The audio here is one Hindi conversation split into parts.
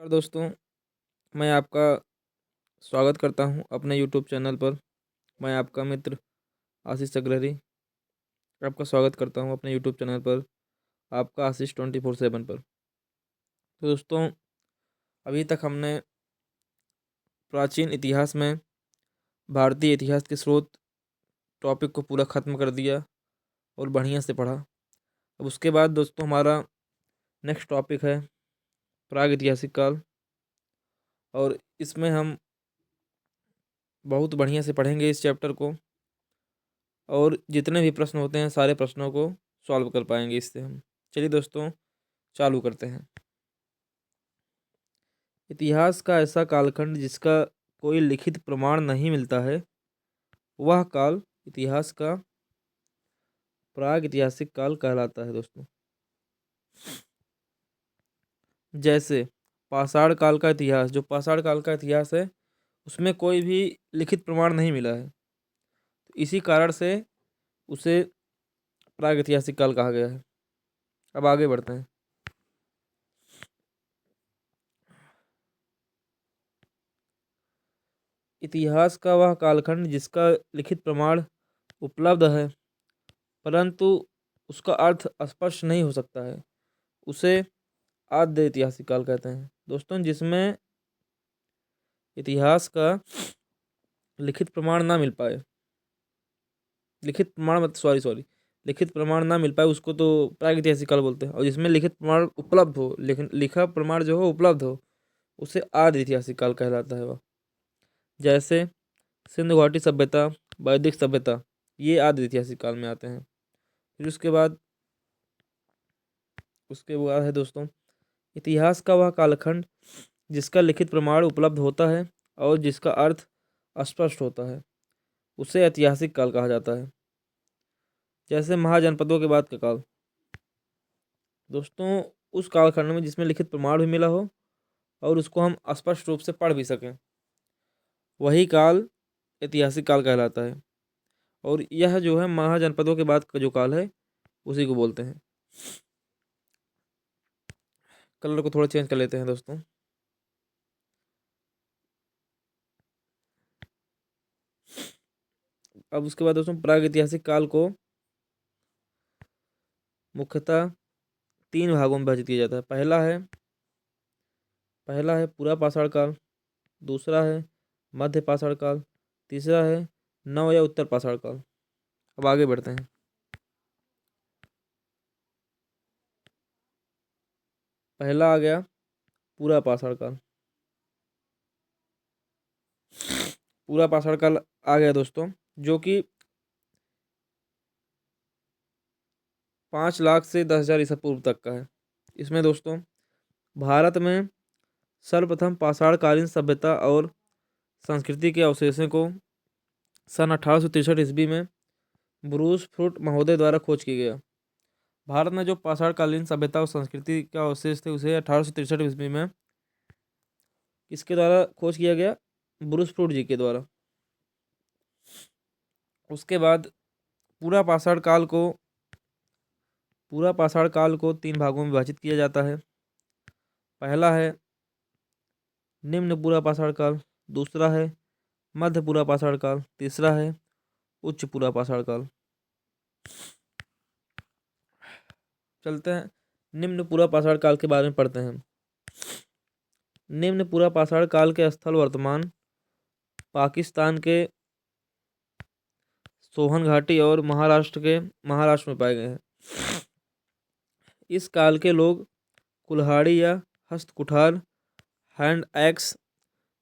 और दोस्तों, मैं आपका स्वागत करता हूं अपने यूट्यूब चैनल पर। मैं आपका मित्र आशीष अग्रहरी आपका स्वागत करता हूं अपने यूट्यूब चैनल पर, आपका आशीष 24/7 पर। तो दोस्तों, अभी तक हमने प्राचीन इतिहास में भारतीय इतिहास के स्रोत टॉपिक को पूरा ख़त्म कर दिया और बढ़िया से पढ़ा। अब उसके बाद दोस्तों हमारा नेक्स्ट टॉपिक है प्राग ऐतिहासिक काल, और इसमें हम बहुत बढ़िया से पढ़ेंगे इस चैप्टर को, और जितने भी प्रश्न होते हैं सारे प्रश्नों को सॉल्व कर पाएंगे इससे हम। चलिए दोस्तों, चालू करते हैं। इतिहास का ऐसा कालखंड जिसका कोई लिखित प्रमाण नहीं मिलता है, वह काल इतिहास का प्राग ऐतिहासिक काल कहलाता है दोस्तों। जैसे पाषाण काल का इतिहास, जो पाषाण काल का इतिहास है उसमें कोई भी लिखित प्रमाण नहीं मिला है, तो इसी कारण से उसे प्राग ऐतिहासिक काल कहा गया है। अब आगे बढ़ते हैं। इतिहास का वह कालखंड जिसका लिखित प्रमाण उपलब्ध है परंतु उसका अर्थ स्पष्ट नहीं हो सकता है, उसे आद्य ऐतिहासिक काल कहते हैं दोस्तों। जिसमें इतिहास का लिखित प्रमाण ना मिल पाए, लिखित प्रमाण मत सॉरी सॉरी लिखित प्रमाण ना मिल पाए उसको तो प्रागैतिहासिक काल बोलते हैं। और जिसमें लिखित प्रमाण उपलब्ध हो, लेकिन लिखा प्रमाण जो हो उपलब्ध हो, उसे आद्य ऐतिहासिक काल कहलाता है वह। जैसे सिंधु घाटी सभ्यता, वैदिक सभ्यता, ये आद्य ऐतिहासिक काल में आते हैं। फिर उसके बाद है दोस्तों इतिहास का वह कालखंड जिसका लिखित प्रमाण उपलब्ध होता है और जिसका अर्थ अस्पष्ट होता है, उसे ऐतिहासिक काल कहा जाता है। जैसे महाजनपदों के बाद का काल दोस्तों, उस कालखंड में जिसमें लिखित प्रमाण भी मिला हो और उसको हम स्पष्ट रूप से पढ़ भी सकें, वही काल ऐतिहासिक काल कहलाता है। और यह जो है महाजनपदों के बाद का जो काल है उसी को बोलते हैं। कलर को थोड़ा चेंज कर लेते हैं दोस्तों। अब उसके बाद दोस्तों प्राग ऐतिहासिक काल को मुख्यतः 3 भागों में विभाजित किया जाता है। पहला है पूरा पाषाण काल, दूसरा है मध्य पाषाण काल, तीसरा है नव या उत्तर पाषाण काल। अब आगे बढ़ते हैं। पहला आ गया पूरा पाषाण काल। पूरा पाषाण काल आ गया दोस्तों, जो कि 5 लाख से 10,000 ईसा पूर्व तक का है। इसमें दोस्तों भारत में सर्वप्रथम पाषाण कालीन सभ्यता और संस्कृति के अवशेषों को सन 1863 ईस्वी में ब्रूस फ्रूट महोदय द्वारा खोज किया गया। भारत में जो पाषाण कालीन सभ्यता और संस्कृति के अवशेष थे उसे 1863 ईस्वी में किसके द्वारा खोज किया गया? ब्रूस फ्रूट जी के द्वारा। उसके बाद पूरा पाषाण काल को पूरा पाषाण काल को 3 भागों में विभाजित किया जाता है। पहला है निम्न पूरा पाषाण काल, दूसरा है मध्य पूरा पाषाण काल, तीसरा है उच्च पूरा पाषाण काल। चलते हैं निम्न पूरा पाषाण काल के बारे में पढ़ते हैं। निम्न पूरा पाषाण काल के स्थल वर्तमान पाकिस्तान के सोहन घाटी और महाराष्ट्र में पाए गए हैं। इस काल के लोग कुल्हाड़ी या हस्तकुठार, हैंड एक्स,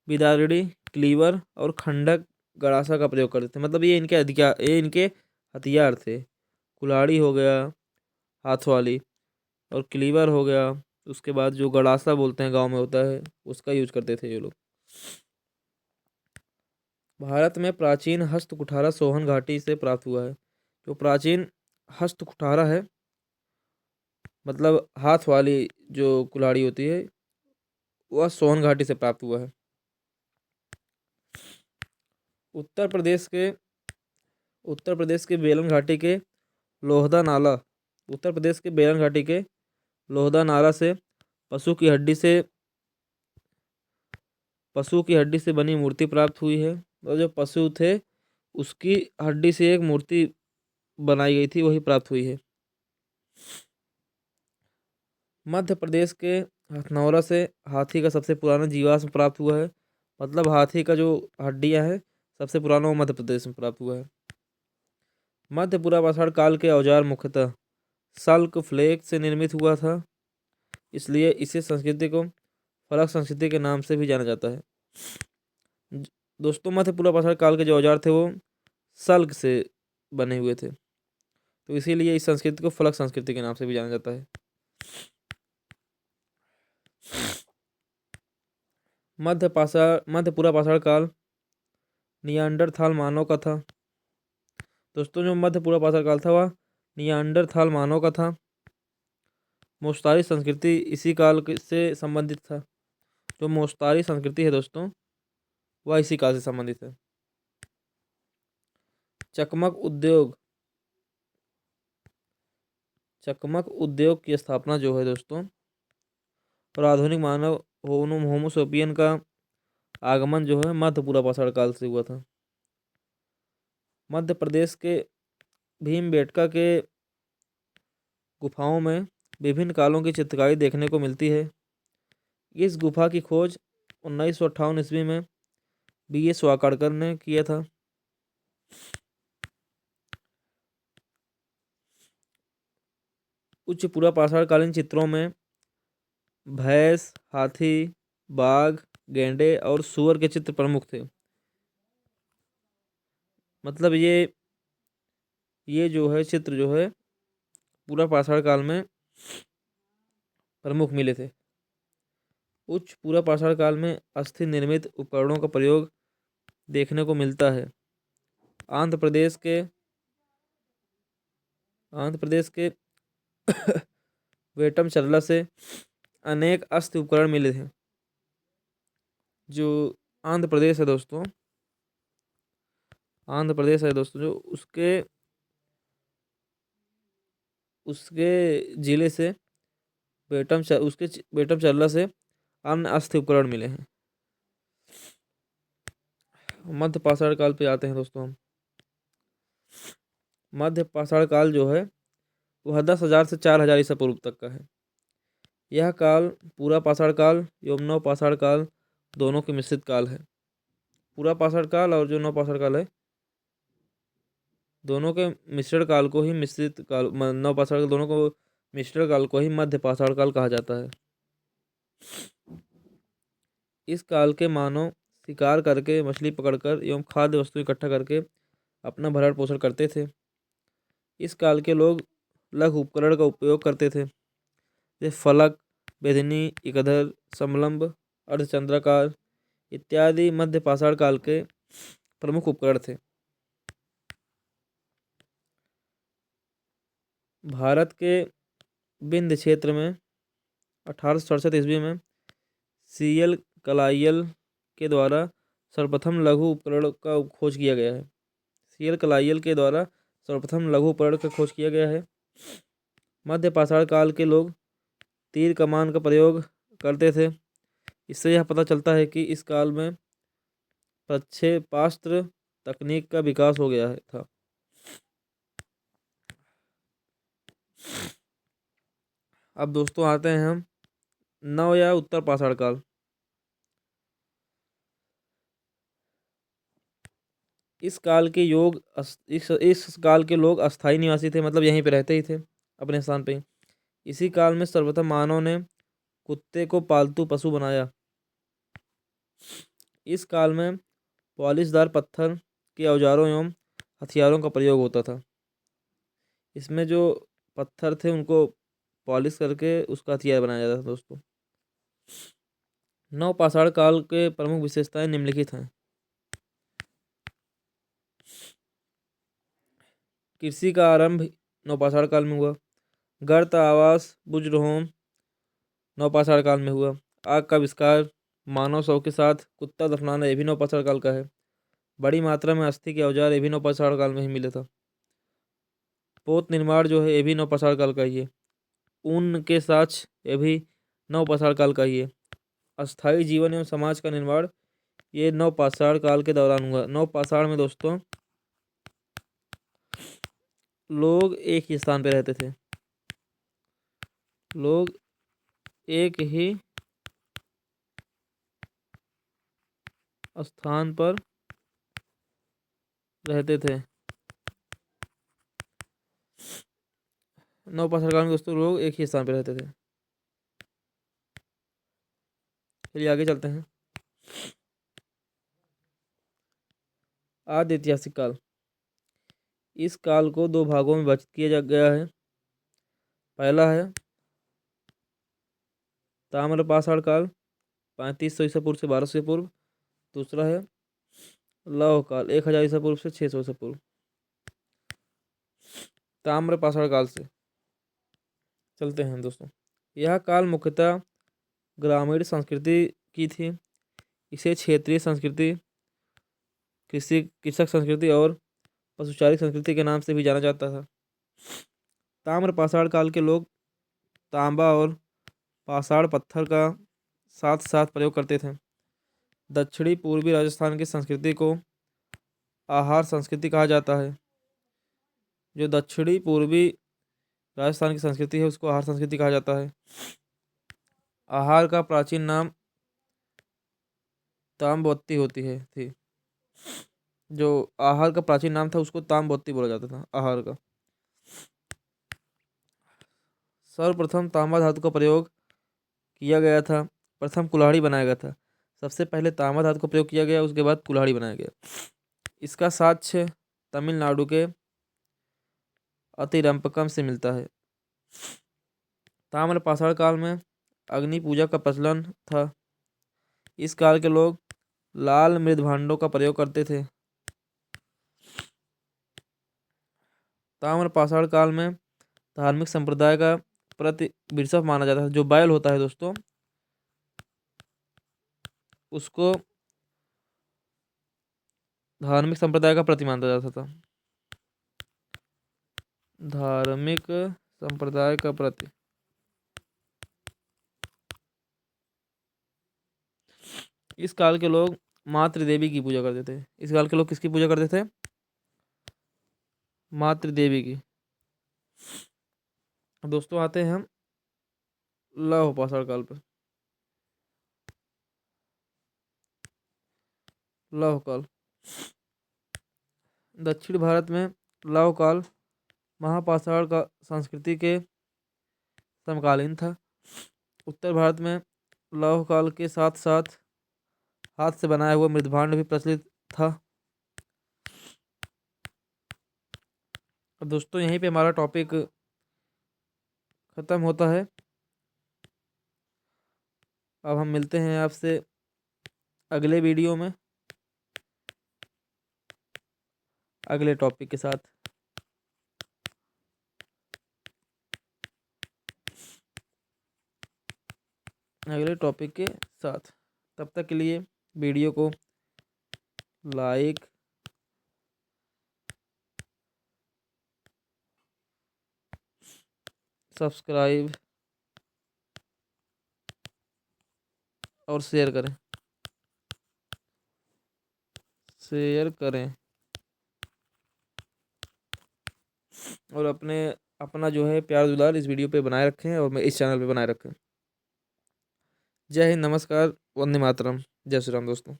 बिदारड़ी, क्लीवर और खंडक गड़ासा का प्रयोग करते थे। मतलब ये इनके हथियार थे। कुल्हाड़ी हो गया हाथ वाली, और क्लीवर हो गया, उसके बाद जो गड़ासा बोलते हैं गांव में होता है उसका यूज करते थे ये लोग। भारत में प्राचीन हस्त कुठारा सोहन घाटी से प्राप्त हुआ है। जो प्राचीन हस्त कुठारा है, मतलब हाथ वाली जो कुल्हाड़ी होती है, वह सोहन घाटी से प्राप्त हुआ है। उत्तर प्रदेश के उत्तर प्रदेश के बेलन घाटी के लोहदा नाला उत्तर प्रदेश के बेलन घाटी के लोहदा नाला से पशु की हड्डी से पशु की हड्डी से बनी मूर्ति प्राप्त हुई है, और जो पशु थे उसकी हड्डी से एक मूर्ति बनाई गई थी, वही प्राप्त हुई है। मध्य प्रदेश के हथनौरा से हाथी का सबसे पुराना जीवाश्म प्राप्त हुआ है। मतलब हाथी का जो हड्डियां है सबसे पुराना वो मध्य प्रदेश में प्राप्त हुआ है। मध्य पूर्वाषाढ़ काल के औजार मुख्यतः सल्क फ्लेक से निर्मित हुआ था, इसलिए इसे संस्कृति को फलक संस्कृति के नाम से भी जाना जाता है। दोस्तों, मध्य पूर्वाषाढ़ काल के जो औजार थे वो सल्क से बने हुए थे, तो इसीलिए इस संस्कृति को फलक संस्कृति के नाम से भी जाना जाता है। मध्य पूर्वाषाढ़ काल नियांडरथाल मानव का था। दोस्तों, जो मध्य पूर्वाषाढ़ काल था वह नियांडरथाल मानव का था। मोस्तारी संस्कृति इसी काल से संबंधित था। जो मोस्तारी संस्कृति है दोस्तों, वह इसी काल से संबंधित है। चकमक उद्योग की स्थापना जो है दोस्तों, और आधुनिक मानव होमोसोपियन का आगमन जो है मध्य पूर्वाषाढ़ काल से हुआ था। मध्य प्रदेश के भीमबेटका के गुफाओं में विभिन्न कालों की चित्रकारी देखने को मिलती है। इस गुफा की खोज 1958 ईस्वी में B.S. वाकाड़कर ने किया था। उच्च पूर्वाषाढ़ कालीन चित्रों में भैंस, हाथी, बाघ, गैंडे और सूअर के चित्र प्रमुख थे। मतलब ये जो है चित्र जो है पूर्वाषाढ़ काल में प्रमुख मिले थे। उच्च पूर्वाषाढ़ काल में अस्थि निर्मित उपकरणों का प्रयोग देखने को मिलता है। आंध्र प्रदेश के वेटमचर्ला से अनेक अस्थि उपकरण मिले हैं। जो आंध्र प्रदेश है दोस्तों, जो उसके जिले से वेटमचर्ला से अन्य अस्थि उपकरण मिले हैं। मध्य पाषाण काल पे आते हैं दोस्तों हम। मध्य पाषाण काल जो है वह 10,000 से 4,000 ईसा पूर्व तक का है। यह काल पूरा पाषाण काल एवं नव पाषाण काल दोनों के मिश्रित काल है। पूरा पाषाण काल और जो नव पाषाण काल है, दोनों के मिश्रण काल को ही मिश्रित काल, नव पाषाण काल दोनों को मिश्रण काल को ही मध्य पाषाण काल कहा जाता है। इस काल के मानव शिकार करके, मछली पकड़कर एवं खाद्य वस्तु इकट्ठा करके अपना भरण पोषण करते थे। इस काल के लोग लघु उपकरण का उपयोग करते थे, जैसे फलक, बेधनी, इकधर, समलंब, अर्धचंद्राकार इत्यादि मध्य पाषाण काल के प्रमुख उपकरण थे। भारत के विंध्य क्षेत्र में 1867 ईस्वी में CL कलाइयल के द्वारा सर्वप्रथम लघु उपकरण का खोज किया गया है। CL कलाइयल के द्वारा सर्वप्रथम लघु उपकरण का खोज किया गया है। मध्य पाषाण काल के लोग तीर कमान का प्रयोग करते थे। इससे यह पता चलता है कि इस काल में प्रक्षेपास्त्र तकनीक का विकास हो गया था। अब दोस्तों आते हैं हम नव या उत्तर पाषाण काल। इस काल के लोग अस्थायी निवासी थे, मतलब यहीं पे रहते ही थे अपने स्थान पे ही। इसी काल में सर्वप्रथम मानव ने कुत्ते को पालतू पशु बनाया। इस काल में पॉलिशदार पत्थर के औजारों एवं हथियारों का प्रयोग होता था। इसमें जो पत्थर थे उनको पॉलिश करके उसका हथियार बनाया जाता था दोस्तों। नव पाषाण काल के प्रमुख विशेषताएं निम्नलिखित हैं। कृषि का आरंभ नवपाषाण काल में हुआ। गर्त, आवास, बुज्र नवपाषाण काल में हुआ। आग का आविष्कार, मानव शव के साथ कुत्ता दफनाना ये भी नवपाषाण काल का है। बड़ी मात्रा में अस्थि के औजार ये भी नवपाषाण काल में ही मिले था। पोत निर्माण जो है ये भी नवपाषाण काल का ही है। ऊन के साक्ष्य ये भी नवपाषाण काल का ही है। अस्थायी जीवन एवं समाज का निर्माण ये नवपाषाण काल के दौरान हुआ। नवपाषाण में दोस्तों लोग एक ही स्थान पे रहते थे। लोग एक ही स्थान पर रहते थे। नवपाषाण काल में दोस्तों लोग एक ही स्थान पर रहते थे। चलिए आगे चलते हैं। आदि ऐतिहासिक काल। इस काल को दो भागों में विभाजित किया गया है। पहला है ताम्रपाषाण काल 3500 ईसा पूर्व से 1200 ईसा पूर्व। दूसरा है लौह काल 1000 ईसा पूर्व से 600 ईसा पूर्व। ताम्रपाषाण काल से चलते हैं दोस्तों। यह काल मुख्यतः ग्रामीण संस्कृति की थी। इसे क्षेत्रीय संस्कृति, कृषक संस्कृति और पशुचारिक संस्कृति के नाम से भी जाना जाता था। ताम्रपाषाण काल के लोग तांबा और पाषाण पत्थर का साथ साथ प्रयोग करते थे। दक्षिणी पूर्वी राजस्थान की संस्कृति को आहार संस्कृति कहा जाता है। जो दक्षिणी पूर्वी राजस्थान की संस्कृति है उसको आहार संस्कृति कहा जाता है। आहार का प्राचीन नाम ताम्बवती होती है थी। जो आहार का प्राचीन नाम था उसको ताम्बवती बोला जाता था आहार का। सर्वप्रथम तांबा धातु का प्रयोग किया गया था। प्रथम कुल्हाड़ी बनाया गया था। सबसे पहले तांबा धातु का प्रयोग किया गया, उसके बाद कुल्हाड़ी बनाया गया। इसका साक्ष्य तमिलनाडु के अतिरंपकम से मिलता है। ताम्रपाषाण काल में अग्नि पूजा का प्रचलन था। इस काल के लोग लाल मृद भांडों का प्रयोग करते थे। ताम्रपाषाण काल में धार्मिक संप्रदाय का प्रति वृषभ माना जाता है। जो बैल होता है दोस्तों उसको धार्मिक संप्रदाय का प्रति माना जाता था। धार्मिक संप्रदाय का प्रति। इस काल के लोग मातृ देवी की पूजा करते थे। इस काल के लोग किसकी पूजा करते थे? मातृ देवी की। दोस्तों आते हैं हम लौह पाषाण काल पर। लौह काल दक्षिण भारत में लौह काल महापाषाण का संस्कृति के समकालीन था। उत्तर भारत में लौह काल के साथ साथ हाथ से बनाया हुआ मृदभांड भी प्रचलित था। अब दोस्तों यहीं पे हमारा टॉपिक खत्म होता है। अब हम मिलते हैं आपसे अगले वीडियो में अगले टॉपिक के साथ। तब तक के लिए वीडियो को लाइक, सब्सक्राइब और शेयर करें और अपना जो है प्यार दुलार इस वीडियो पे बनाए रखें और मैं इस चैनल पे बनाए रखें। जय हिंद, नमस्कार, वंदे मातरम, जय श्री राम दोस्तों।